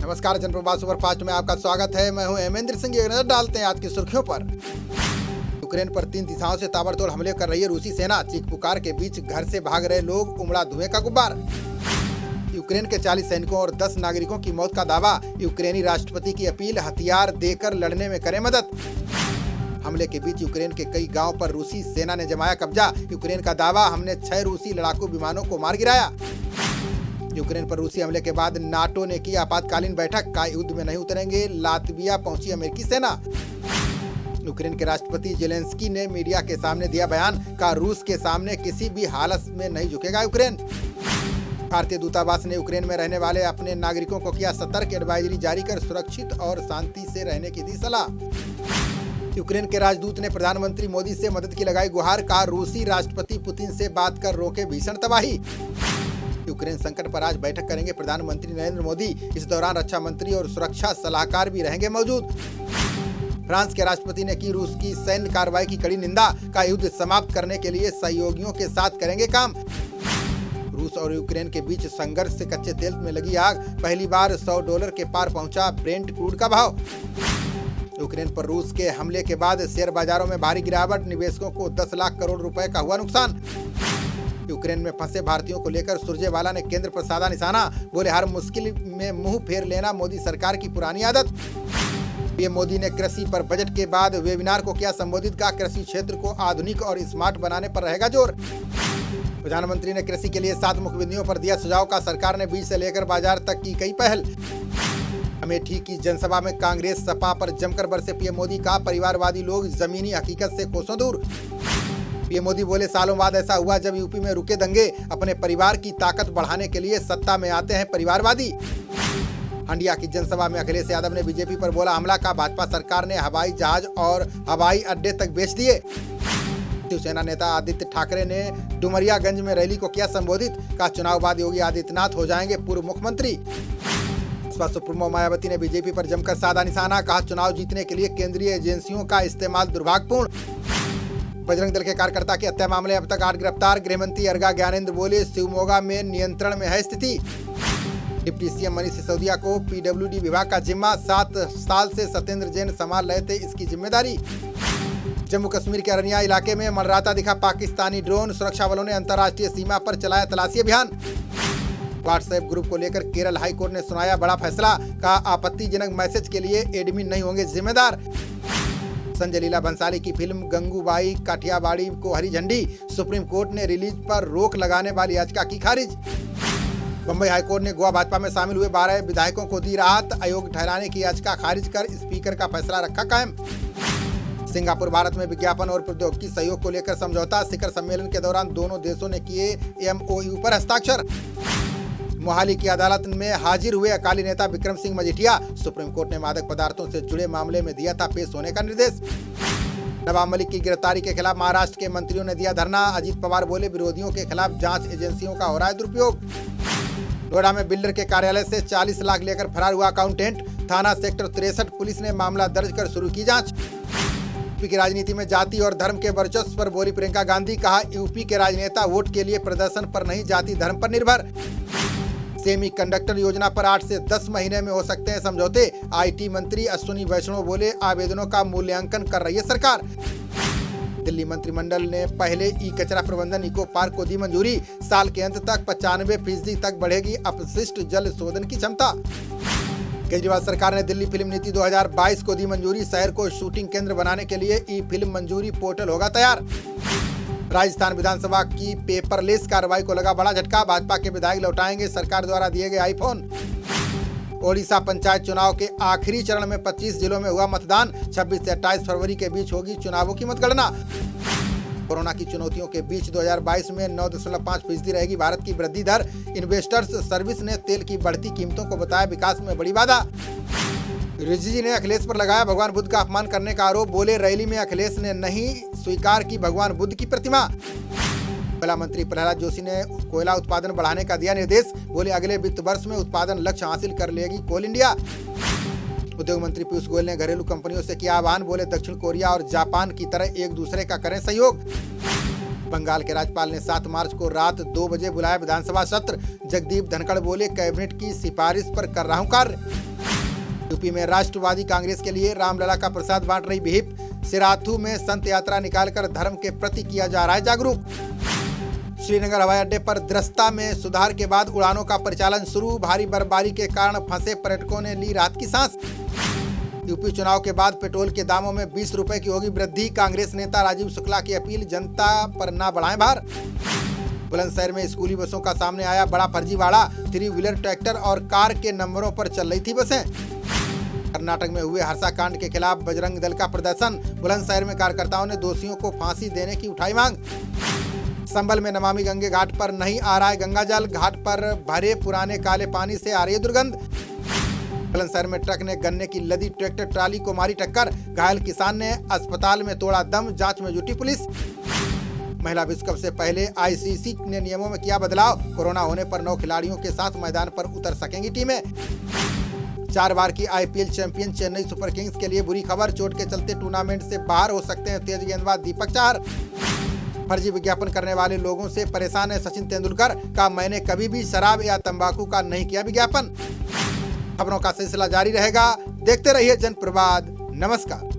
नमस्कार, जनप्रवाद सुपरफास्ट में आपका स्वागत है। मैं हूं हेमेंद्र सिंह। एक नजर डालते हैं आज की सुर्खियों पर। यूक्रेन पर 3 दिशाओं से ताबड़तोड़ हमले कर रही है रूसी सेना। चीख पुकार के बीच घर से भाग रहे लोग, उमड़ा धुएं का गुब्बार। यूक्रेन के 40 सैनिकों और 10 नागरिकों की मौत का दावा। यूक्रेनी राष्ट्रपति की अपील, हथियार देकर लड़ने में करें मदद। हमले के बीच यूक्रेन के कई गांव पर रूसी सेना ने जमाया कब्जा। यूक्रेन का दावा, हमने 6 रूसी लड़ाकू विमानों को मार गिराया। यूक्रेन पर रूसी हमले के बाद नाटो ने की आपातकालीन बैठक। का युद्ध में नहीं उतरेंगे, लातविया पहुंची अमेरिकी सेना। यूक्रेन के राष्ट्रपति जेलेंस्की ने मीडिया के सामने दिया बयान। का रूस के सामने किसी भी हालत में नहीं झुकेगा यूक्रेन। भारतीय दूतावास ने यूक्रेन में रहने वाले अपने नागरिकों को किया सतर्क। एडवाइजरी जारी कर सुरक्षित और शांति से रहने की दी सलाह। यूक्रेन के राजदूत ने प्रधानमंत्री मोदी से मदद की लगाई गुहार। का रूसी राष्ट्रपति पुतिन से बात कर रोके भीषण तबाही। यूक्रेन संकट पर आज बैठक करेंगे प्रधानमंत्री नरेंद्र मोदी। इस दौरान रक्षा मंत्री और सुरक्षा सलाहकार भी रहेंगे मौजूद। फ्रांस के राष्ट्रपति ने की रूस की सैन्य कार्रवाई की कड़ी निंदा। का युद्ध समाप्त करने के लिए सहयोगियों के साथ करेंगे काम। रूस और यूक्रेन के बीच संघर्ष से कच्चे तेल में लगी आग। पहली बार $100 के पार पहुंचा ब्रेंट क्रूड का भाव। यूक्रेन पर रूस के हमले के बाद शेयर बाजारों में भारी गिरावट। निवेशकों को 10 लाख करोड़ रुपए का हुआ नुकसान। यूक्रेन में फंसे भारतीयों को लेकर सुरजेवाला ने केंद्र पर साधा निशाना। बोले, हर मुश्किल में मुंह फेर लेना मोदी सरकार की पुरानी आदत। पीएम मोदी ने कृषि पर बजट के बाद वेबिनार को किया संबोधित। का कृषि क्षेत्र को आधुनिक और स्मार्ट बनाने पर रहेगा जोर। प्रधानमंत्री ने कृषि के लिए 7 मुख्य बिंदुओं पर दिया सुझाव। का सरकार ने बीज से लेकर बाजार तक की कई पहल। अमेठी की जनसभा में कांग्रेस सपा पर जमकर बरसे पीएम मोदी। का परिवारवादी लोग जमीनी हकीकत से कोसों दूर। पीएम मोदी बोले, सालों बाद ऐसा हुआ जब यूपी में रुके दंगे। अपने परिवार की ताकत बढ़ाने के लिए सत्ता में आते हैं परिवारवादी। हंडिया की जनसभा में अखिलेश यादव ने बीजेपी पर बोला हमला। का भाजपा सरकार ने हवाई जहाज और हवाई अड्डे तक बेच दिए। शिवसेना नेता आदित्य ठाकरे ने डुमरियागंज में रैली को किया संबोधित। का चुनाव बाद योगी आदित्यनाथ हो जाएंगे पूर्व मुख्यमंत्री। बसपा सुप्रीमो मायावती ने बीजेपी पर जमकर साधा निशाना। कहा, चुनाव जीतने के लिए केंद्रीय एजेंसियों का इस्तेमाल दुर्भाग्यपूर्ण। बजरंग दल के कार्यकर्ता की हत्या मामले अब तक 8 गिरफ्तार। गृहमंत्री अर्गा ज्ञानेंद्र बोले, शिवमोगा में नियंत्रण में है स्थिति। डिप्टी सीएम मनीष सिसोदिया को पीडब्ल्यूडी विभाग का जिम्मा। 7 साल से सत्येंद्र जैन संभाल रहे थे इसकी जिम्मेदारी। जम्मू कश्मीर के अरनिया इलाके में मंडराता दिखा पाकिस्तानी ड्रोन। सुरक्षा बलों ने अंतर्राष्ट्रीय सीमा पर चलाया तलाशी अभियान। व्हाट्सएप ग्रुप को लेकर केरल हाईकोर्ट ने सुनाया बड़ा फैसला। का आपत्तिजनक मैसेज के लिए एडमिन नहीं होंगे जिम्मेदार। संजय लीला भंसाली की फिल्म गंगूबाई काठियावाड़ी को हरी झंडी। सुप्रीम कोर्ट ने रिलीज पर रोक लगाने वाली याचिका की खारिज। बम्बई हाईकोर्ट ने गोवा भाजपा में शामिल हुए 12 विधायकों को दी राहत। अयोग्य ठहराने की याचिका खारिज कर स्पीकर का फैसला रखा कायम। सिंगापुर भारत में विज्ञापन और प्रौद्योगिकी सहयोग को लेकर समझौता। शिखर सम्मेलन के दौरान दोनों देशों ने किए MOU पर हस्ताक्षर। मोहाली की अदालत में हाजिर हुए अकाली नेता विक्रम सिंह मजीठिया। सुप्रीम कोर्ट ने मादक पदार्थों से जुड़े मामले में दिया था पेश होने का निर्देश। नवाब मलिक की गिरफ्तारी के खिलाफ महाराष्ट्र के मंत्रियों ने दिया धरना। अजीत पवार बोले, विरोधियों के खिलाफ जांच एजेंसियों का हो रहा है दुरुपयोग। नोएडा में बिल्डर के कार्यालय से 40 लाख लेकर फरार हुआ अकाउंटेंट। थाना सेक्टर 63 पुलिस ने मामला दर्ज कर शुरू की जाँच। यूपी की राजनीति में जाति और धर्म के वर्चस्व पर बोली प्रियंका गांधी। कहा, यूपी के राजनेता वोट के लिए प्रदर्शन पर नहीं, जाति धर्म पर निर्भर। सेमी कंडक्टर योजना पर 8 से 10 महीने में हो सकते हैं समझौते। आईटी मंत्री अश्विनी वैष्णव बोले, आवेदनों का मूल्यांकन कर रही है सरकार। दिल्ली मंत्रिमंडल ने पहले ई कचरा प्रबंधन इको पार्क को दी मंजूरी। साल के अंत तक 95% तक बढ़ेगी अपशिष्ट जल शोधन की क्षमता। केजरीवाल सरकार ने दिल्ली फिल्म नीति 2022 को दी मंजूरी। शहर को शूटिंग केंद्र बनाने के लिए ई फिल्म मंजूरी पोर्टल होगा तैयार। राजस्थान विधानसभा की पेपरलेस कार्रवाई को लगा बड़ा झटका। भाजपा के विधायक लौटाएंगे सरकार द्वारा दिए गए आईफोन। ओडिशा पंचायत चुनाव के आखिरी चरण में 25 जिलों में हुआ मतदान। 26 से 28 फरवरी के बीच होगी चुनावों की मतगणना। कोरोना की चुनौतियों के बीच 2022 में 9.5% रहेगी भारत की वृद्धि दर। इन्वेस्टर्स सर्विस ने तेल की बढ़ती कीमतों को बताया विकास में बड़ी बाधा। रिजिजू ने अखिलेश पर लगाया भगवान बुद्ध का अपमान करने का आरोप। बोले, रैली में अखिलेश ने नहीं स्वीकार की भगवान बुद्ध की प्रतिमा। कोयला मंत्री प्रहलाद जोशी ने कोयला उत्पादन बढ़ाने का दिया निर्देश। बोले, अगले वित्त वर्ष में उत्पादन लक्ष्य हासिल कर लेगी कोल इंडिया। उद्योग मंत्री पीयूष गोयल ने घरेलू कंपनियों से किया आह्वान। बोले, दक्षिण कोरिया और जापान की तरह एक दूसरे का करें सहयोग। बंगाल के राज्यपाल ने 7 मार्च को रात 2 बजे बुलाया विधानसभा सत्र। जगदीप धनखड़ बोले, कैबिनेट की सिफारिश पर कर रहा हूं कार्य। यूपी में राष्ट्रवादी कांग्रेस के लिए रामलला का प्रसाद बांट रही विहिप। सिराथू में संत यात्रा निकालकर धर्म के प्रति किया जा रहा है जागरूक। श्रीनगर हवाई अड्डे पर दृश्यता में सुधार के बाद उड़ानों का परिचालन शुरू। भारी बर्फबारी के कारण फंसे पर्यटकों ने ली राहत की सांस। यूपी चुनाव के बाद पेट्रोल के दामों में 20 रुपए की होगी वृद्धि। कांग्रेस नेता राजीव शुक्ला की अपील, जनता पर ना बढ़ाएं भार। बुलंदशहर में स्कूली बसों का सामने आया बड़ा फर्जीवाड़ा। 3 व्हीलर, ट्रैक्टर और कार के नंबरों पर चल रही थी बसें। कर्नाटक में हुए हर्षाकांड के खिलाफ बजरंग दल का प्रदर्शन। बुलंदशहर में कार्यकर्ताओं ने दोषियों को फांसी देने की उठाई मांग। संभल में नमामि गंगे घाट पर नहीं आ रहा है गंगा जल। घाट पर भरे पुराने काले पानी से आ रही है दुर्गंध। बुलंदशहर में ट्रक ने गन्ने की लदी ट्रैक्टर ट्राली को मारी टक्कर। घायल किसान ने अस्पताल में तोड़ा दम, जांच में जुटी पुलिस। महिला विश्व कप से पहले आईसीसी ने नियमों में किया बदलाव। कोरोना होने पर 9 खिलाड़ियों के साथ मैदान पर उतर सकेंगी टीमें। 4 बार की IPL champion Chennai super Kings के लिए बुरी खबर। चोट के चलते टूर्नामेंट से बाहर हो सकते हैं तेज गेंदबाज दीपक चाहर। फर्जी विज्ञापन करने वाले लोगों से परेशान है सचिन तेंदुलकर का, मैंने कभी भी शराब या तंबाकू का नहीं किया विज्ञापन। खबरों का सिलसिला जारी रहेगा, देखते रहिए जनप्रवाद। नमस्कार।